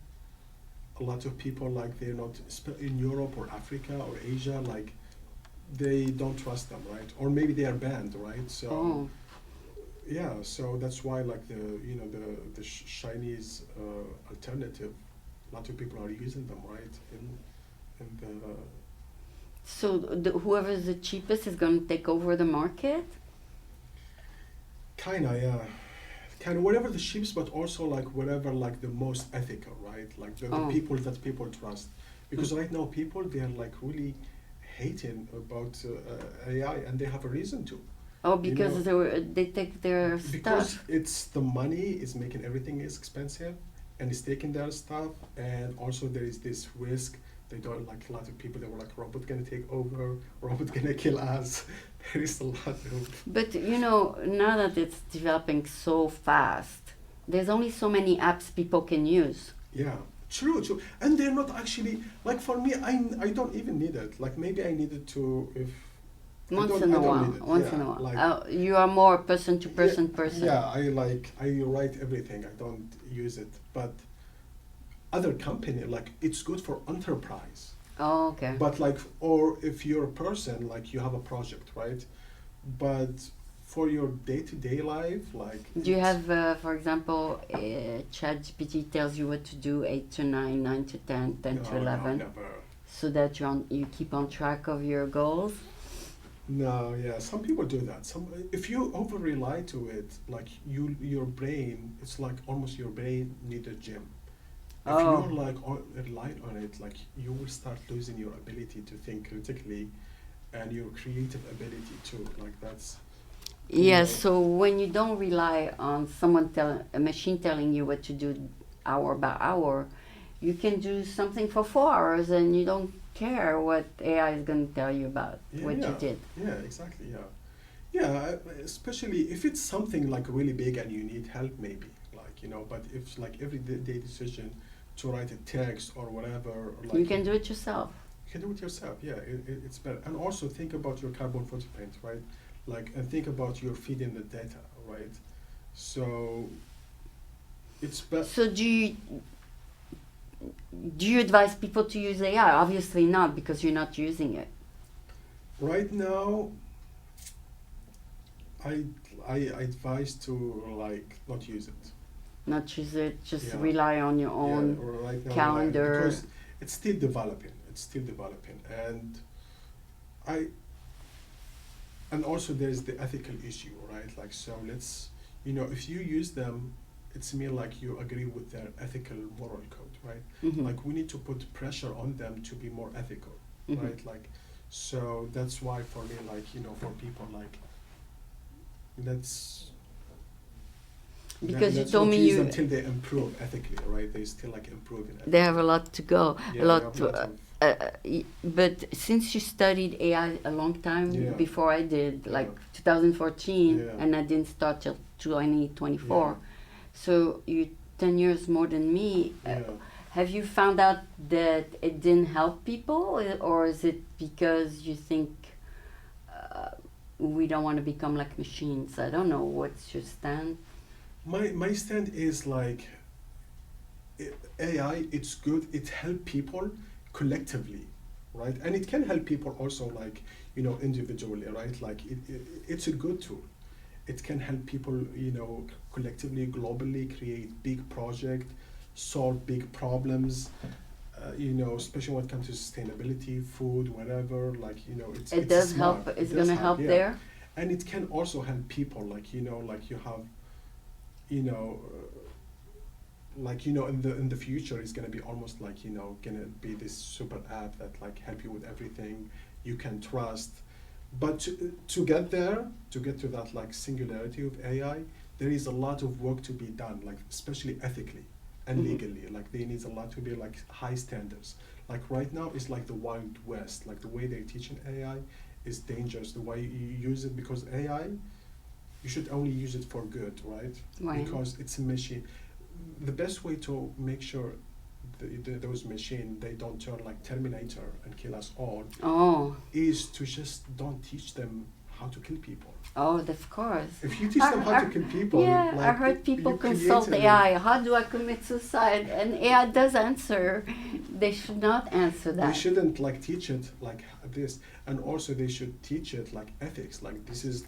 A lot of people like they're not in Europe or Africa or Asia, like they don't trust them, right? Or maybe they are banned, right? So Oh, yeah, so that's why like the Chinese alternative, a lot of people are using them, right? In the so whoever is the cheapest is going to take over the market? kinda yeah, kind of whatever the cheapest, but also like whatever like the most ethical, right? Like the Oh. people that people trust, because right now people they're like really hating about AI, and they have a reason to. Oh, You because know, they take their because stuff. it's the money is making everything is expensive, and it's taking their stuff, and also there is this risk. They don't like a lot of people. They were like, robot gonna take over, robot gonna kill us. There is a lot of But now that it's developing so fast, there's only so many apps people can use. yeah, true, and they're not actually like for me. I don't even need it. Like maybe I need it to if Once I in a don't while, need it. once Yeah, in a while. like You are more person to person yeah, person. yeah. I write everything. I don't use it, but other company like it's good for enterprise. Oh, okay. But like, or if you're a person, like you have a project, right? But for your day-to-day life, like Do you it's- have, for example, ChatGPT tells you what to do 8 to 9, 9 to 10, 10 to no, 11, never. so that you keep on track of your goals? No, yeah, some people do that. Some, if you over rely to it, like your brain, it's like almost your brain need a gym. If Oh. you're like relying on it, like you will start losing your ability to think critically, and your creative ability too. Like that's Yeah, know. so when you don't rely on a machine telling you what to do hour by hour, you can do something for 4 hours and you don't care what AI is going to tell you about what you did. Yeah, exactly. Yeah, yeah. Especially if it's something like really big and you need help, maybe like But if it's like every day decision to write a text or whatever, or like You can do it yourself. you can do it yourself. Yeah, it's better. And also think about your carbon footprint, right? Like, and think about your feeding the data, right? So it's better. So do you advise people to use AI? Obviously not, because you're not using it. Right now, I I advise to like not use it. Not use it, just Yeah. rely on your Yeah, own right now calendar. because it's still developing. It's still developing, and I and also there's the ethical issue, right? Like so, let's if you use them, it's mean like you agree with their ethical moral code, right? Hmm. Like we need to put pressure on them to be more ethical, Hmm. right? Like so that's why for me, like for people like let's Because you let's told not me use you them till they improve ethically, right? They still like improving they ethically. have a lot to go, Yeah, a they lot have a to. lot of But since you studied AI a long time yeah, before I did, yeah, like 2014, yeah, and I didn't start till yeah, 2024, so you 10 years more than me. yeah. Have you found out that it didn't help people, or is it because you think uh, we don't want to become like machines? I don't know. What's your stand? My stand is like AI. It's good. It help people collectively, right? And it can help people also like individually, right? Like it's a good tool. It can help people collectively, globally create big project, solve big problems. Especially when it comes to sustainability, food, whatever. Like It it's does smart. help. It It's does gonna help. help Yeah, there. and it can also help people. Like like you have you know. In the future it's going to be almost like going to be this super app that like help you with everything you can trust, but to get there, to get to that like singularity of AI, there is a lot of work to be done, like especially ethically and Hmm. legally. Like there needs a lot to be like high standards. Like right now it's like the wild west. Like the way they're teaching AI is dangerous, the way you use it, because AI, you should only use it for good, right? Right. Because it's a machine. The best way to make sure those machines they don't turn like Terminator and kill us all Oh. is to just don't teach them how to kill people. Oh, of course. If you teach them how to kill people, Yeah, I like heard people you consult created AI. How do I commit suicide? And AI does answer. They should not answer they that. shouldn't like teach it like this, and also they should teach it like ethics. Like this is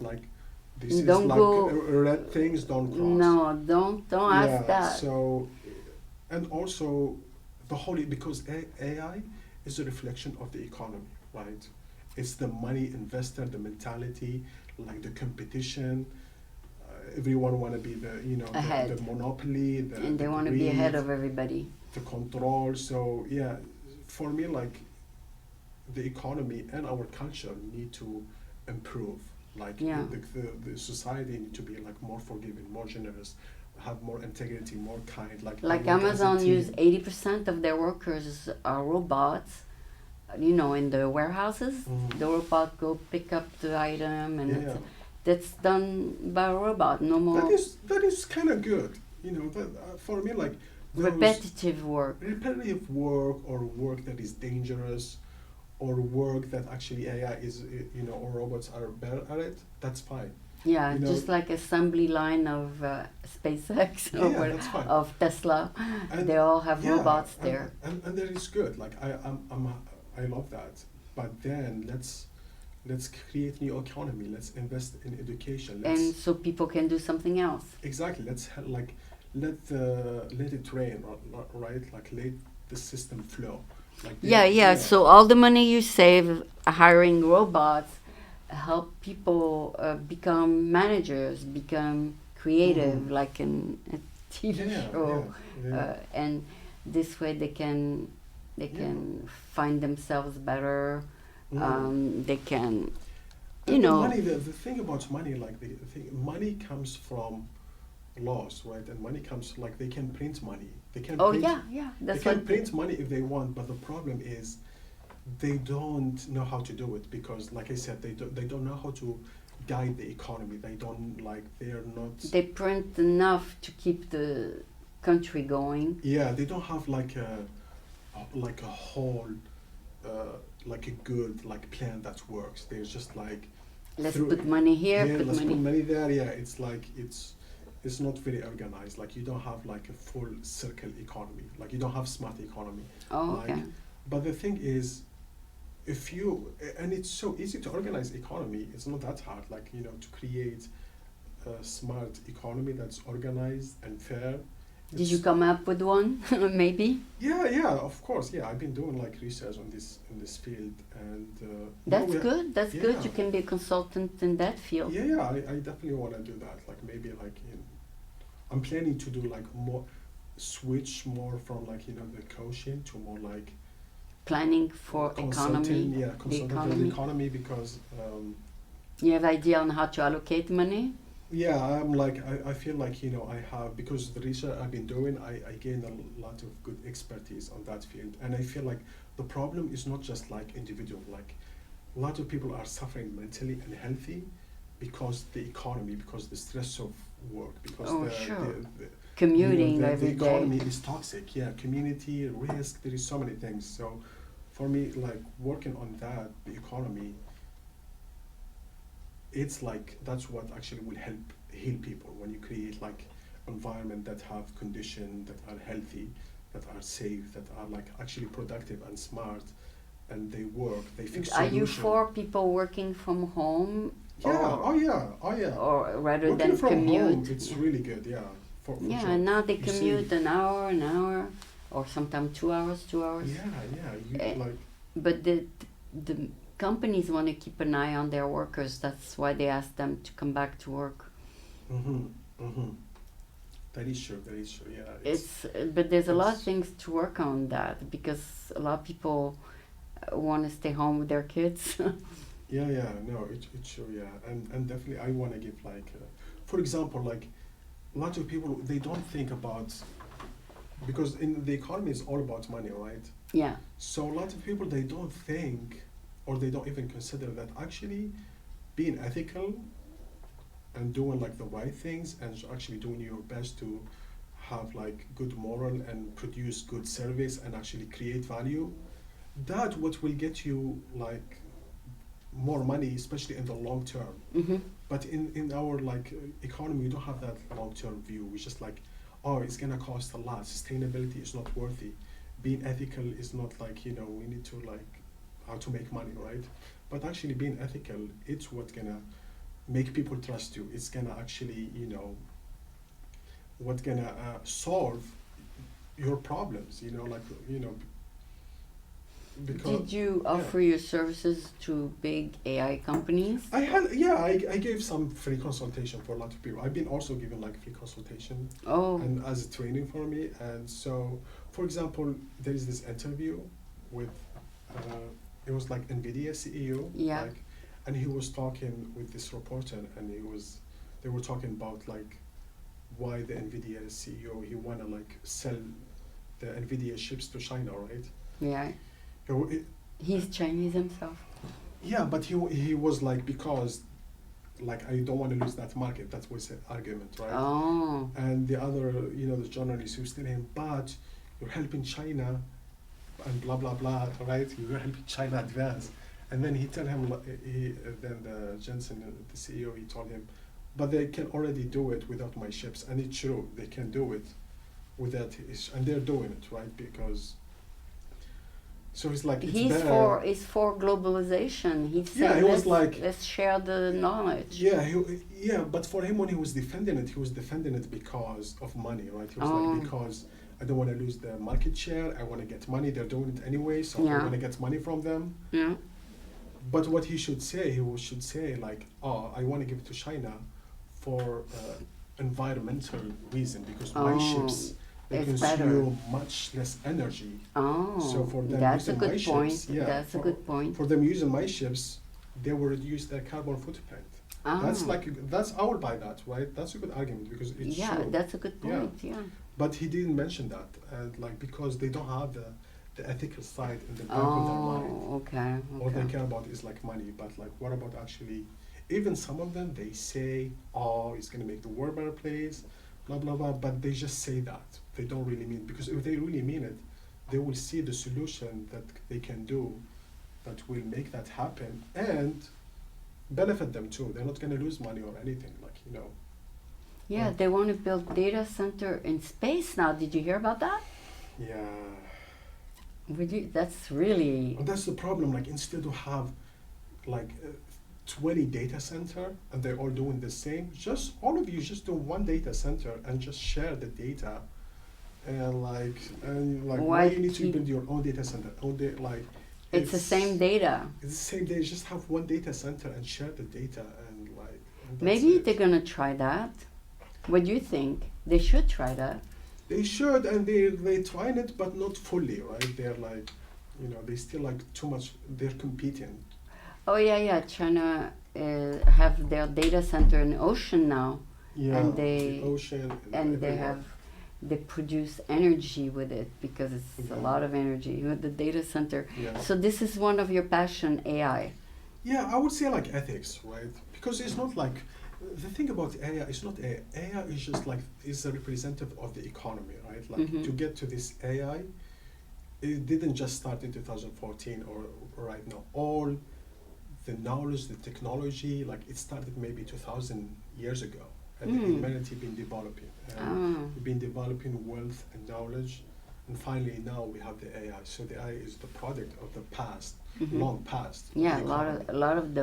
Don't like go. red things don't cross. No, don't ask Yeah, that. so, and also the whole, because AI is a reflection of the economy, right? It's the money investor, the mentality, like the competition. Everyone want to be the, Ahead. the monopoly, And the they want to be ahead greed, of everybody. the control. So yeah, for me, like the economy and our culture need to improve. Like Yeah. the society need to be like more forgiving, more generous, have more integrity, more kind. Like Like I work as a Amazon team. use 80% of their workers are robots. In the warehouses, Mhm. the robot go pick up the item, and Yeah, that's done by a robot. No more that is kind of good. That for me, like those repetitive work. repetitive work or work that is dangerous, or work that actually AI is, or robots are better at it. That's fine. Yeah, You know, just like assembly line of SpaceX or yeah, that's fine. of Tesla. And They all have yeah, robots there. and that is good. Like I love that. But then let's create new economy. Let's invest in education. Let's And so people can do something else. exactly. Like let it rain, right? Like let the system flow. Like Yeah. So all the money you save hiring robots help people become managers, become creative, Mhm. like in a TV Yeah, show, yeah. and this way they can Yeah. find themselves better. They can, And the money, the thing about money, like the thing, money comes from laws, right? And money comes like they can print money. They can Oh print, yeah, that's they can what. print money if they want, but the problem is they don't know how to do it because, like I said, they don't know how to guide the economy. They don't like they're not. They print enough to keep the country going. Yeah, they don't have like a whole uh, like a good like plan that works. There's just like Let's through, put money here, yeah, put let's money. put money there. Yeah, it's like it's not very organized. Like you don't have like a full circle economy. Like you don't have smart economy. Oh, Like, okay. but the thing is, if you and it's so easy to organize economy. It's not that hard. Like to create smart economy that's organized and fair. Did you come up with one? Maybe. Yeah, of course. Yeah, I've been doing like research on this in this field, and That's good. That's good. yeah. You can be a consultant in that field. Yeah, I definitely want to do that. Like maybe like I'm planning to do like more, switch more from like the coaching to more like Planning for economy. Yeah, consulting for the economy because You have idea on how to allocate money? yeah, I'm like I feel like I have, because the research I've been doing, I gained a lot of good expertise on that field, and I feel like the problem is not just like individual. Like a lot of people are suffering mentally and healthy because the economy, because the stress of work, because the commuting the every economy day. is toxic. Yeah, community risk. There is so many things. So for me, like working on that, the economy, it's like that's what actually will help heal people when you create like environment that have conditions that are healthy, that are safe, that are like actually productive and smart, and they work, they fix Are you solution. for people working from home? Yeah, oh yeah. Or rather Working than from commute? home, it's really good, yeah. For Yeah, sure. and now they You commute see- an hour, or sometimes 2 hours, 2 hours. Yeah, you Eh, like But the companies want to keep an eye on their workers. That's why they ask them to come back to work. That is true, yeah. But there's a lot of it's- things to work on that, because a lot of people want to stay home with their kids. Yeah, no, it's true, yeah, and definitely I want to give like, for example, like a lot of people, they don't think about, because in the economy it's all about money, right? Yeah. So a lot of people, they don't think, or they don't even consider that actually being ethical and doing like the right things and actually doing your best to have like good moral and produce good service and actually create value, that what will get you like more money, especially in the long term. Hmm. But in our like economy, we don't have that long term view. We just like, oh, it's gonna cost a lot. Sustainability is not worthy. Being ethical is not like, we need to like how to make money, right? But actually being ethical, it's what's gonna make people trust you. It's gonna actually, what's gonna solve your problems, because Did you offer your services to big AI companies? I gave some free consultation for a lot of people. I've been also given like free consultation Oh, and as a training for me. And so, for example, there is this interview with, it was like NVIDIA CEO, Yeah. like, and he was talking with this reporter, and they were talking about like why the NVIDIA CEO, he wanna like sell the NVIDIA chips to China, right? yeah. It, He's Chinese himself. Yeah, but he was like, because like I don't want to lose that market. That was the argument, right? Oh, And the other, the journalist who was telling him, but you're helping China, and blah blah blah, right? You're helping China advance. And then he tell him, then the Jensen, the CEO, he told him, but they can already do it without my ships, and it's true, they can do it without and they're doing it, right? Because. So it's like he's for globalization. He's saying, he was like, let's share the knowledge. Yeah, but for him, when he was defending it because of money, right? He was like, because I don't want to lose the market share. I want to get money. They're doing it anyway, so I want to get money from them. Yeah. But what he should say like, oh, I want to give it to China for environmental reason, because my ships, they consume much less energy. Oh, so for them that's a using good my point. ships, yeah, That's a good point. For them using my ships, they will reduce their carbon footprint. That's I would buy that, right? That's a good argument because it's true. That's a good point. Yeah. But he didn't mention that, and like because they don't have the ethical side in the back of their mind. Okay. All they care about is like money. But like, what about actually? Even some of them, they say, "Oh, it's gonna make the world a better place," blah blah blah. But they just say that. They don't really mean it, because if they really mean it, they will see the solution that they can do that will make that happen and benefit them too. They're not gonna lose money or anything, like. Yeah, Right. they want to build data center in space now. Did you hear about that? Yeah. That's really. And that's the problem. Like, instead of have like 20 data center and they're all doing the same, just all of you just do one data center and just share the data, and why you need to build your own data center? It's the same data. It's the same data. Just have one data center and share the data, and and Maybe it. they're gonna try that. What do you think? They should try that. They should, and they tried it, but not fully, right? They're they still too much. They're competing. Oh yeah. China have their data center in the ocean now. Yeah, and the ocean and they produce energy with it, because it's a lot of energy with the data center. Yeah. So this is one of your passion, AI. Yeah, I would say ethics, right? Because it's not the thing about AI is not AI. AI is just is a representative of the economy, right? To get to this AI, it didn't just start in 2014 or right now. All the knowledge, the technology, it started maybe 2,000 years ago, and the humanity been developing. We've been developing wealth and knowledge, and finally now we have the AI. So the AI is the product of the past, long past. Yeah, a lot of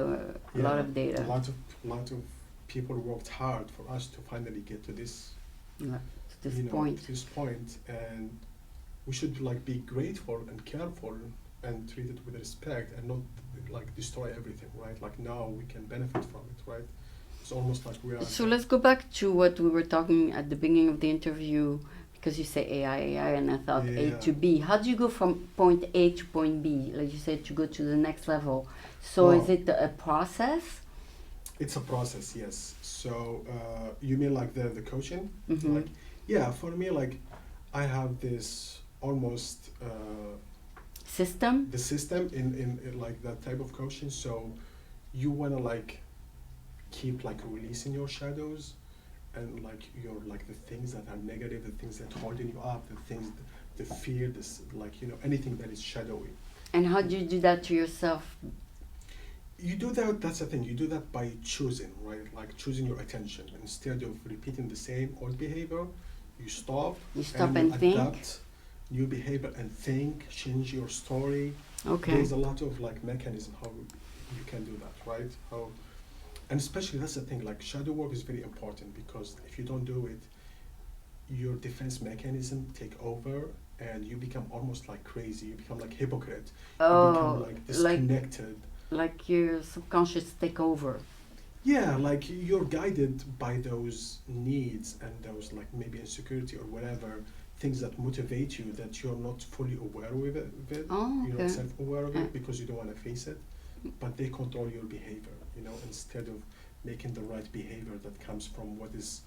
data. A lot of people worked hard for us to finally get to this. To this point. To this point, and we should be grateful and careful and treat it with respect, and not destroy everything, right? Now we can benefit from it, right? It's almost like we are. So let's go back to what we were talking at the beginning of the interview, because you say AI, and I thought A to B. How do you go from point A to point B? Like you said, to go to the next level. So is it a process? It's a process, yes. So you mean the coaching? Mm-hmm. For me, I have this almost system. The system in that type of coaching. So you wanna keep Mm-hmm. releasing your shadows, and your the things that are negative, the things that holding you up, the things, the fear, this anything that is shadowy. And how do you do that to yourself? You do that. That's the thing. You do that by choosing, right? Choosing your attention instead of repeating the same old behavior. You stop. You stop and think. Adapt new behavior and think. Change your story. Okay. There's a lot of mechanism how you can do that, right? And especially that's the thing. Shadow work is very important, because if you don't do it, your defense mechanism take over, and you become almost crazy. You become hypocrite. Oh, you become disconnected. Like your subconscious take over. Yeah, you're guided by those needs and those maybe insecurity or whatever things that motivate you, that you're not fully aware of it. Oh, okay. You're not self-aware of it because you don't want to face it, but they control your behavior, instead of making the right behavior that comes from what is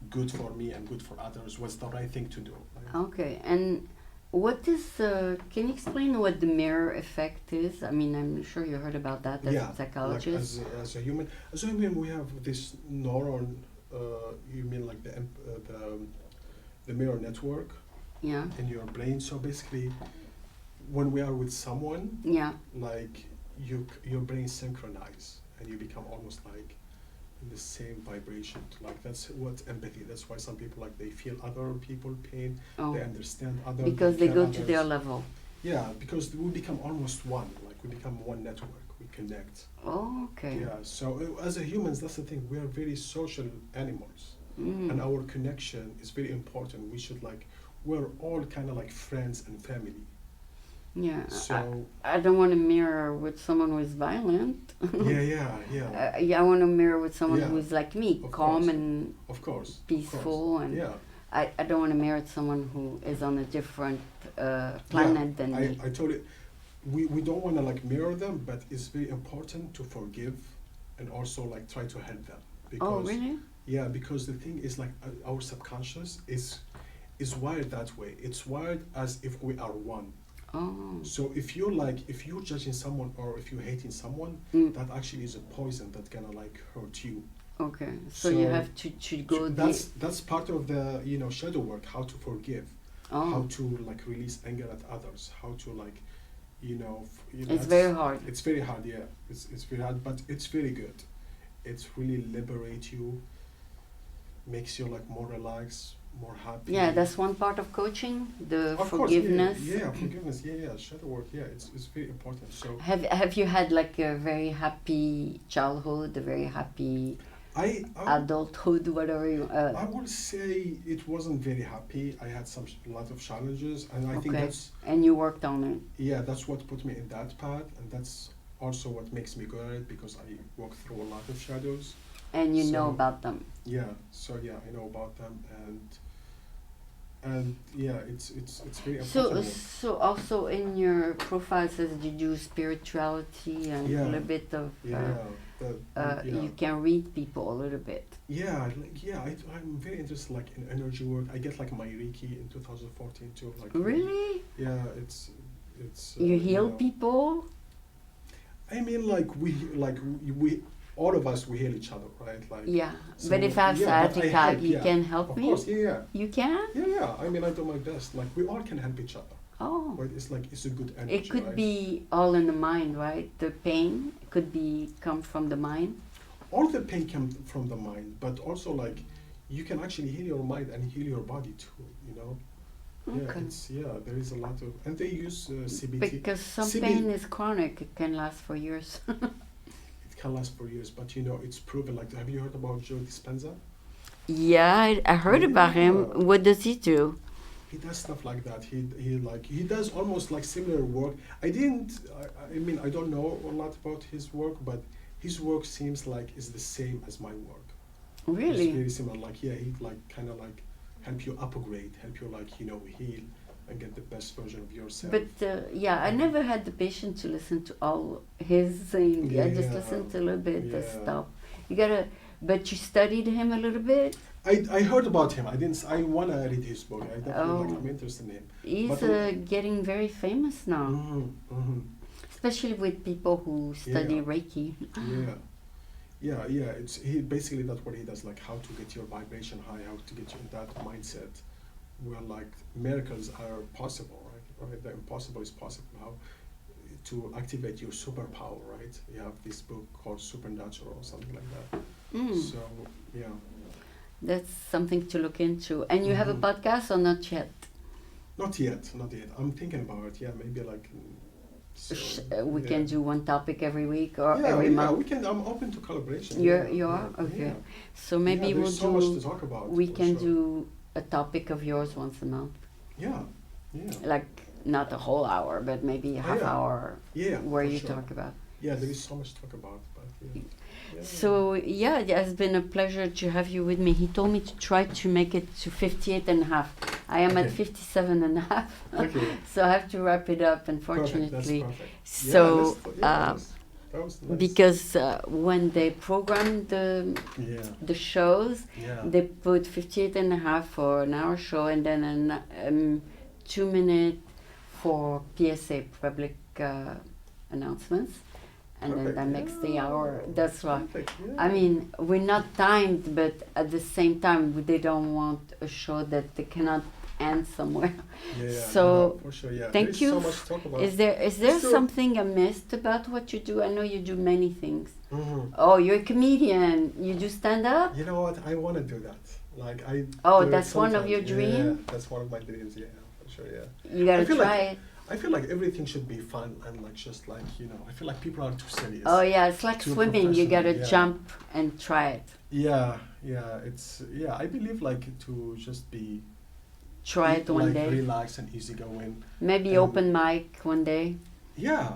good for me and good for others, what's the right thing to do. Right? Okay, and what is, can you explain what the mirror effect is? I mean, I'm sure you heard about that as a psychologist. As a human, we have this neuron, you mean the mirror network in your brain. So basically, when we are with someone, your brain synchronize, and you become almost in the same vibration. That's what empathy. That's why some people they feel other people pain. They understand other because they go others. To their level. Yeah, because we become almost one. We become one network. We connect. Oh, okay. Yeah. So as a humans, that's the thing. We are very social animals, and our connection is very important. We should we're all kind of friends and family. Yeah, so I don't want to mirror with someone who is violent. Yeah. I want to mirror with someone who is like me, calm and peaceful. And I don't want to mirror with someone who is on a different planet than me. I totally. We don't want to mirror them, but it's very important to forgive, and also try to help them. Because, really? Yeah, because the thing is our subconscious is wired that way. It's wired as if we are one. Oh. So if you're judging someone, or if you're hating someone, that actually is a poison that's gonna hurt you. Okay. So you have to go. That's part of the shadow work. How to forgive. Oh. How to release anger at others. How to it's very hard. It's very hard. Yeah. It's very hard, but it's very good. It's really liberate you. Makes you more relaxed. more happy. Yeah, that's one part of coaching, the Of course, forgiveness. yeah, forgiveness, shadow work, it's very important. So Have you had like a very happy childhood, a very happy I adulthood, whatever you? I would say it wasn't very happy. I had a lot of challenges, and I think Okay. that's And you worked on it. that's what put me in that path, and that's also what makes me good at it because I walk through a lot of shadows. And you know So- about them. Yeah, so I know about them, and it's very So, important. so also in your profile it says you do spirituality and Yeah. a little bit of. Yeah. You can read people a little bit. I'm very interested like in energy work. I get like my Reiki in 2014 too. Like Really? Yeah, it's. You heal know. people? I mean, like we all of us we heal each other, right? Like Yeah. so, But if I have yeah, but I sciatica, help, you yeah. can help Of me? course, yeah. You can? Yeah. I mean, I do my best. Like we all can help each other. Oh. But it's like it's a good energy. It could right? be all in the mind, right? The pain could be come from the mind. All the pain comes from the mind, but also like you can actually heal your mind and heal your body too. You know. Okay. There is a lot of, and they use CBT. Because some CB pain is chronic, it can last for years. It can last for years, but it's proven. Like, have you heard about Joe Dispenza? Yeah, I heard about him. Yeah. What does he do? He does stuff like that. He does almost like similar work. I mean I don't know a lot about his work, but his work seems like is the same as my work. It's Really? very similar. Like he like kind of like help you upgrade, help you like heal and get the best version of yourself. But I never had the patience to listen to all his thing. I just Yeah. listened to a little bit of Yeah. stuff. But you studied him a little bit? I heard about him. I wanna read his book. I definitely Oh. I'm interested in him. He's But- getting very famous now, especially with people who study Yeah. Reiki. Yeah. It's basically that's what he does. Like how to get your vibration high, how to get you in that mindset, where like miracles are possible, right? Right, the impossible is possible. How to activate your superpower, right? You have this book called Supernatural or something like that. Mm. So yeah. That's something to look into. And you have a Mhm. podcast or not yet? Not yet. I'm thinking about it. Yeah, maybe like. So, We yeah. can do one topic every week or Yeah, every month. we can. I'm open to collaboration. You are? Okay. Yeah. So maybe Yeah, we'll there's so much to do. talk about. We for can sure. do a topic of yours once a month. Yeah. Like not a whole hour, but maybe a half yeah. hour Yeah. where for you sure. talk about. Yeah, there is so much to talk about, but yeah. So yeah, it has been a pleasure to have you with me. He told me to try to make it to 58 and a half. I am at Okay. 57 and a half. Okay. So I have to wrap it up, Perfect. unfortunately. That's perfect. So that was nice. because when they program Yeah. the shows, Yeah. they put 58 and a half for an hour show and then an 2 minute for PSA, public announcements. And then Perfect. that makes the hour. That's why. Perfect, yeah. I mean, we're not timed, but at the same time, they don't want a show that they cannot end somewhere. Yeah, so, no, for sure, yeah. thank There's you. so much to talk about. Is there So- something I missed about what you do? I know you do many things. Mhm. Oh, you're a comedian. You do stand up? You know what? I want to do that. Like I. Oh, do it that's one of sometimes. your dream? Yeah, that's one of my dreams. Yeah, for sure. Yeah. You gotta I feel try like- it. I feel like everything should be fun and like just like I feel like people are too serious. Oh yeah, it's like Too swimming. You gotta professional, yeah. jump and try it. Yeah. I believe like to just be. Try it one like, day. Relax and easygoing. Maybe and- open mic one day. Yeah.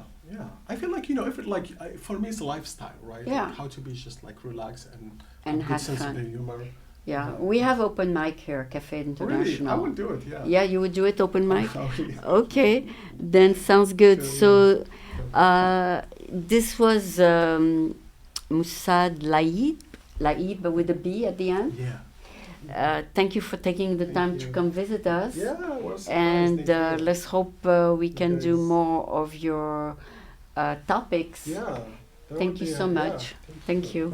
I feel like if it like for me it's a lifestyle, right? Yeah. Like how to be just like relaxed and And have have good sense fun. of humor. Yeah, we have open mic here, Cafe Really, International. I would do it. Yeah. Yeah, you would do it open mic? Okay. Okay, then sounds good. Okay, So, this was Moussaab Laib with a B at the end. Yeah. Thank you for taking the Thank time to you. come visit us. Yeah. Well, And thank you. let's hope we can do guys. more of your topics. Yeah. that Thank would you be, so yeah, much. Thank you.